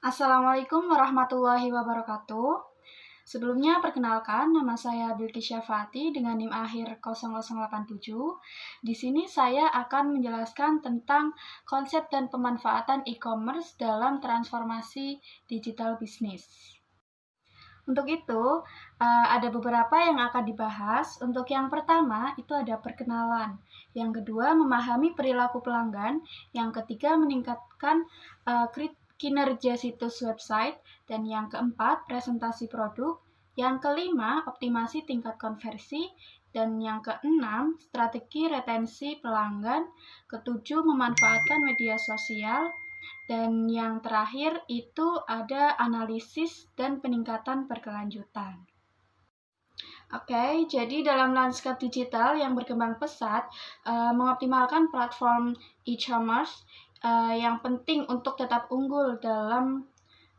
Assalamualaikum warahmatullahi wabarakatuh. Sebelumnya perkenalkan, nama saya Bilqis Syafati dengan NIM akhir 0087. Di sini saya akan menjelaskan tentang konsep dan pemanfaatan e-commerce dalam transformasi digital bisnis. Untuk itu, ada beberapa yang akan dibahas. Untuk yang pertama, itu ada perkenalan. Yang kedua, memahami perilaku pelanggan. Yang ketiga, meningkatkan kinerja situs website. Dan yang keempat, presentasi produk. Yang kelima, optimasi tingkat konversi. Dan yang keenam, strategi retensi pelanggan. Ketujuh, memanfaatkan media sosial. Dan yang terakhir itu ada analisis dan peningkatan berkelanjutan. Oke, jadi dalam lanskap digital yang berkembang pesat, mengoptimalkan platform e-commerce yang penting untuk tetap unggul dalam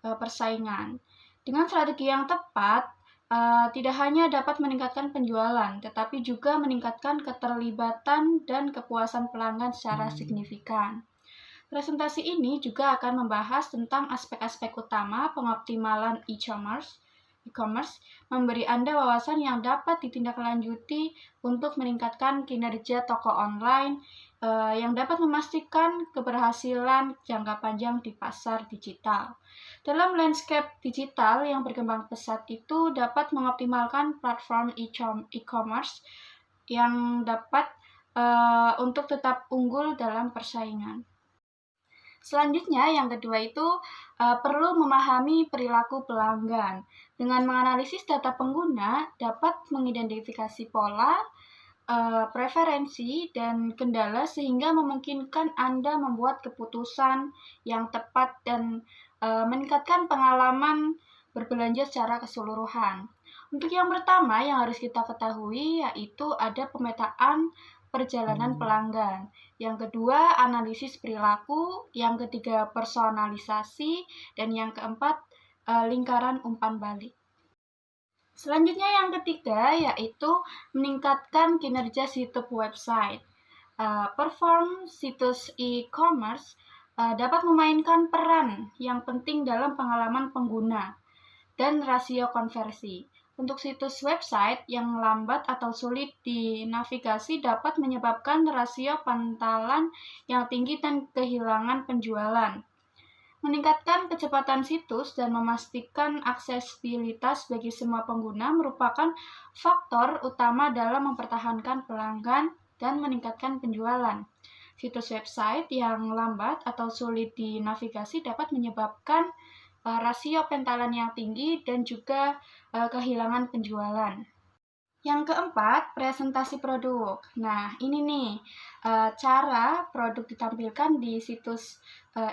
persaingan. Dengan strategi yang tepat, tidak hanya dapat meningkatkan penjualan, tetapi juga meningkatkan keterlibatan dan kepuasan pelanggan secara signifikan. Presentasi ini juga akan membahas tentang aspek-aspek utama pengoptimalan e-commerce, memberi Anda wawasan yang dapat ditindaklanjuti untuk meningkatkan kinerja toko online yang dapat memastikan keberhasilan jangka panjang di pasar digital. Dalam landscape digital yang berkembang pesat itu dapat mengoptimalkan platform e-commerce yang dapat untuk tetap unggul dalam persaingan. Selanjutnya, yang kedua itu perlu memahami perilaku pelanggan. Dengan menganalisis data pengguna, dapat mengidentifikasi pola, preferensi, dan kendala sehingga memungkinkan Anda membuat keputusan yang tepat dan meningkatkan pengalaman berbelanja secara keseluruhan. Untuk yang pertama yang harus kita ketahui yaitu ada pemetaan perjalanan pelanggan. Yang kedua, analisis perilaku. Yang ketiga, personalisasi. Dan yang keempat, lingkaran umpan balik. Selanjutnya yang ketiga, yaitu meningkatkan kinerja situs website. Perform situs e-commerce dapat memainkan peran yang penting dalam pengalaman pengguna dan rasio konversi. Untuk situs website yang lambat atau sulit dinavigasi dapat menyebabkan rasio pantalan yang tinggi dan kehilangan penjualan. Meningkatkan kecepatan situs dan memastikan aksesibilitas bagi semua pengguna merupakan faktor utama dalam mempertahankan pelanggan dan meningkatkan penjualan. Situs website yang lambat atau sulit dinavigasi dapat menyebabkan rasio pantalan yang tinggi dan juga kehilangan penjualan. Yang keempat, presentasi produk. Nah, ini nih, cara produk ditampilkan di situs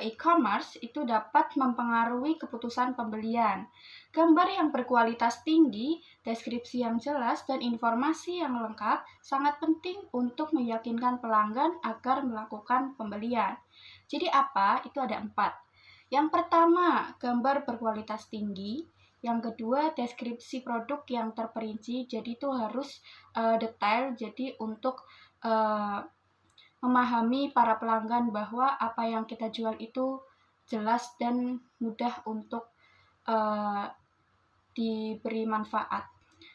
e-commerce itu dapat mempengaruhi keputusan pembelian. Gambar yang berkualitas tinggi, deskripsi yang jelas, dan informasi yang lengkap sangat penting untuk meyakinkan pelanggan agar melakukan pembelian. Jadi apa? Itu ada 4. Yang pertama, gambar berkualitas tinggi. Yang kedua, deskripsi produk yang terperinci. Jadi itu harus detail. Jadi untuk memahami para pelanggan bahwa apa yang kita jual itu jelas dan mudah untuk diberi manfaat.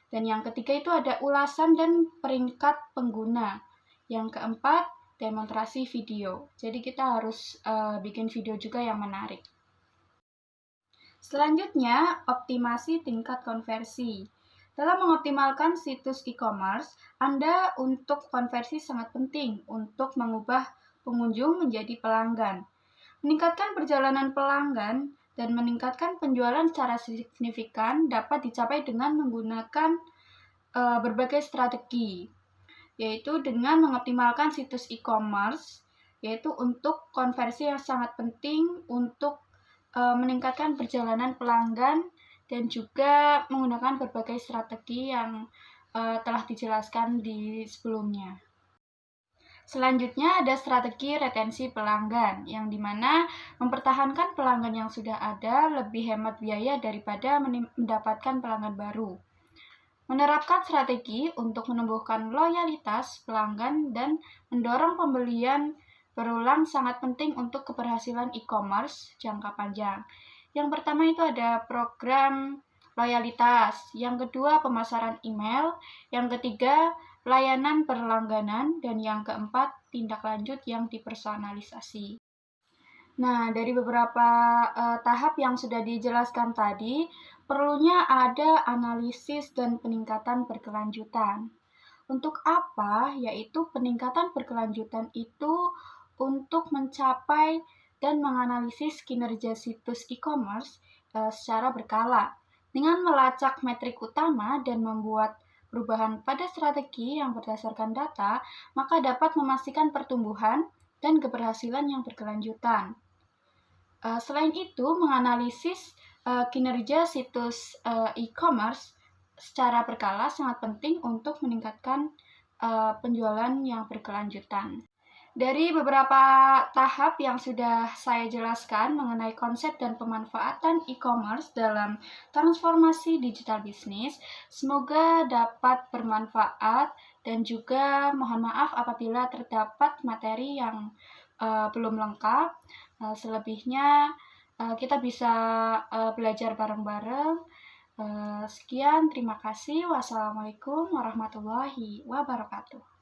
Dan yang ketiga itu ada ulasan dan peringkat pengguna. Yang keempat, demonstrasi video. Jadi kita harus bikin video juga yang menarik. Selanjutnya, optimasi tingkat konversi. Dalam mengoptimalkan situs e-commerce, Anda untuk konversi sangat penting untuk mengubah pengunjung menjadi pelanggan. Meningkatkan perjalanan pelanggan dan meningkatkan penjualan secara signifikan dapat dicapai dengan menggunakan berbagai strategi, yaitu dengan mengoptimalkan situs e-commerce, yaitu untuk konversi yang sangat penting untuk meningkatkan perjalanan pelanggan dan juga menggunakan berbagai strategi yang telah dijelaskan di sebelumnya. Selanjutnya ada strategi retensi pelanggan, yang dimana mempertahankan pelanggan yang sudah ada lebih hemat biaya daripada mendapatkan pelanggan baru. Menerapkan strategi untuk menumbuhkan loyalitas pelanggan dan mendorong pembelian berulang sangat penting untuk keberhasilan e-commerce jangka panjang. Yang pertama itu ada program loyalitas, yang kedua pemasaran email, yang ketiga layanan berlangganan, dan yang keempat tindak lanjut yang dipersonalisasi. Nah, dari beberapa tahap yang sudah dijelaskan tadi, perlunya ada analisis dan peningkatan berkelanjutan. Untuk apa? Yaitu peningkatan berkelanjutan itu untuk mencapai dan menganalisis kinerja situs e-commerce secara berkala dengan melacak metrik utama dan membuat perubahan pada strategi yang berdasarkan data, maka dapat memastikan pertumbuhan dan keberhasilan yang berkelanjutan. Selain itu, menganalisis kinerja situs e-commerce secara berkala sangat penting untuk meningkatkan penjualan yang berkelanjutan. Dari beberapa tahap yang sudah saya jelaskan mengenai konsep dan pemanfaatan e-commerce dalam transformasi digital bisnis, semoga dapat bermanfaat dan juga mohon maaf apabila terdapat materi yang belum lengkap. Selebihnya kita bisa belajar bareng-bareng. Sekian, terima kasih. Wassalamualaikum warahmatullahi wabarakatuh.